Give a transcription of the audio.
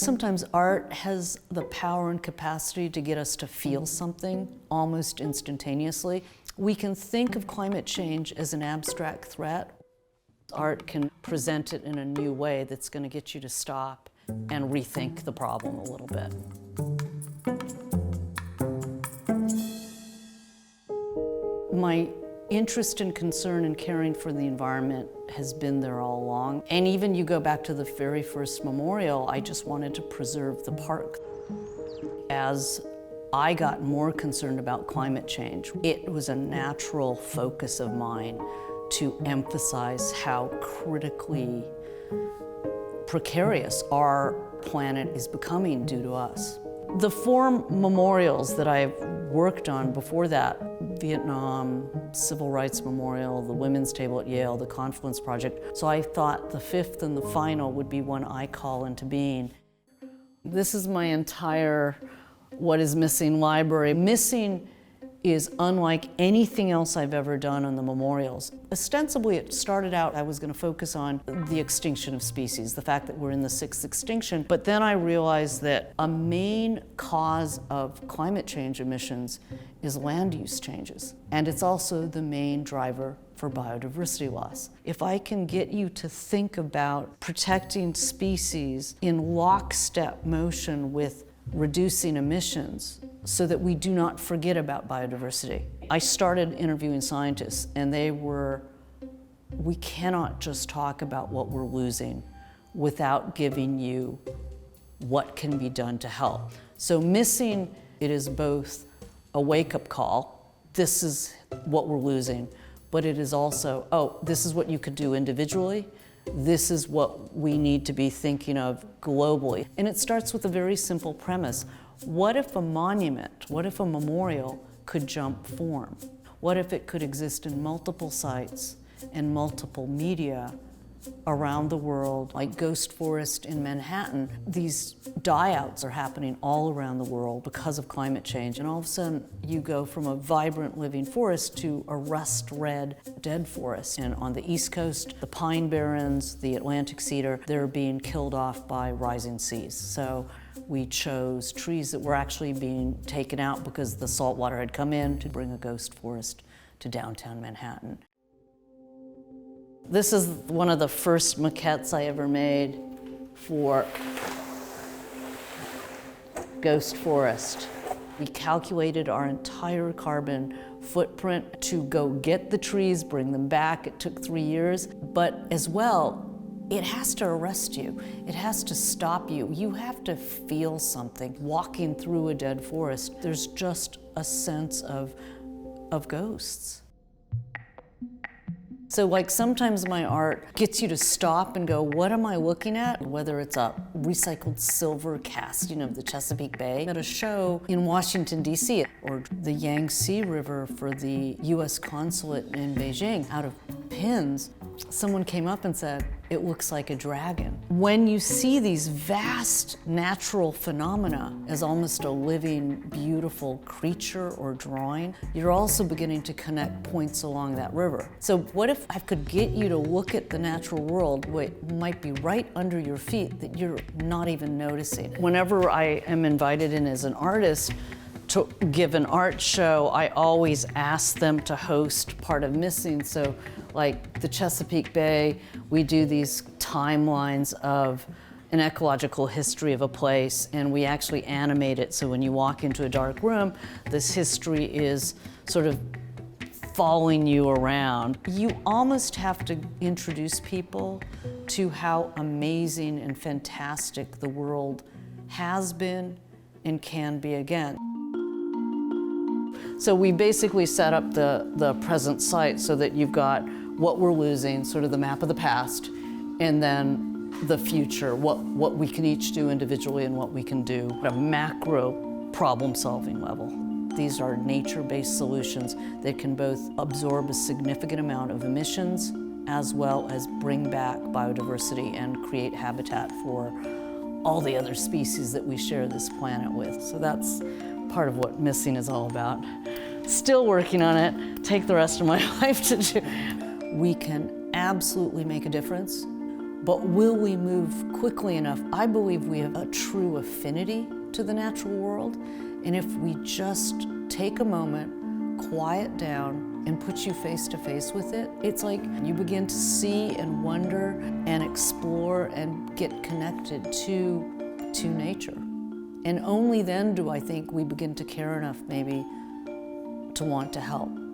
sometimes art has the power and capacity to get us to feel something almost instantaneously. We can think of climate change as an abstract threat. Art can present it in a new way that's going to get you to stop and rethink the problem a little bit. My interest and concern in caring for the environment has been there all along. And even you go back to the very first memorial, I just wanted to preserve the park. As I got more concerned about climate change, it was a natural focus of mine to emphasize how critically precarious our planet is becoming due to us. The 4 memorials that I've worked on before that, Vietnam, Civil Rights Memorial, the Women's Table at Yale, the Confluence Project. So I thought the 5th and the final would be one I call into being. This is my entire What is Missing library. Missing is unlike anything else I've ever done on the memorials. Ostensibly, it started out I was going to focus on the extinction of species, the fact that we're in the 6th extinction, but then I realized that a main cause of climate change emissions is land use changes, and it's also the main driver for biodiversity loss. If I can get you to think about protecting species in lockstep motion with reducing emissions so that we do not forget about biodiversity. I started interviewing scientists and we cannot just talk about what we're losing without giving you what can be done to help. So missing, it is both a wake-up call, this is what we're losing, but it is also, oh, this is what you could do individually, this is what we need to be thinking of globally. And it starts with a very simple premise. What if a monument, what if a memorial could jump form? What if it could exist in multiple sites and multiple media around the world, like Ghost Forest in Manhattan? These die-outs are happening all around the world because of climate change, and all of a sudden you go from a vibrant living forest to a rust-red dead forest. And on the East Coast, the pine barrens, the Atlantic cedar, they're being killed off by rising seas. So we chose trees that were actually being taken out because the salt water had come in to bring a ghost forest to downtown Manhattan. This is one of the first maquettes I ever made for Ghost Forest. We calculated our entire carbon footprint to go get the trees, bring them back. It took 3 years, but as well, it has to arrest you. It has to stop you. You have to feel something. Walking through a dead forest, there's just a sense of ghosts. So like sometimes my art gets you to stop and go, what am I looking at? Whether it's a recycled silver casting of the Chesapeake Bay at a show in Washington, D.C., or the Yangtze River for the U.S. consulate in Beijing out of pins. Someone came up and said, it looks like a dragon. When you see these vast natural phenomena as almost a living, beautiful creature or drawing, you're also beginning to connect points along that river. So what if I could get you to look at the natural world, what might be right under your feet that you're not even noticing? Whenever I am invited in as an artist to give an art show, I always ask them to host part of Missing. So like the Chesapeake Bay, we do these timelines of an ecological history of a place, and we actually animate it. So when you walk into a dark room, this history is sort of following you around. You almost have to introduce people to how amazing and fantastic the world has been and can be again. So we basically set up the present site so that you've got what we're losing, sort of the map of the past, and then the future, what we can each do individually and what we can do at a macro problem-solving level. These are nature-based solutions that can both absorb a significant amount of emissions as well as bring back biodiversity and create habitat for all the other species that we share this planet with. So that's part of what Missing is all about. Still working on it, take the rest of my life to do. We can absolutely make a difference, But will we move quickly enough? I believe we have a true affinity to the natural world, and if we just take a moment, quiet down, and put you face to face with it, it's like you begin to see and wonder and explore and get connected to nature. And only then do I think we begin to care enough maybe to want to help.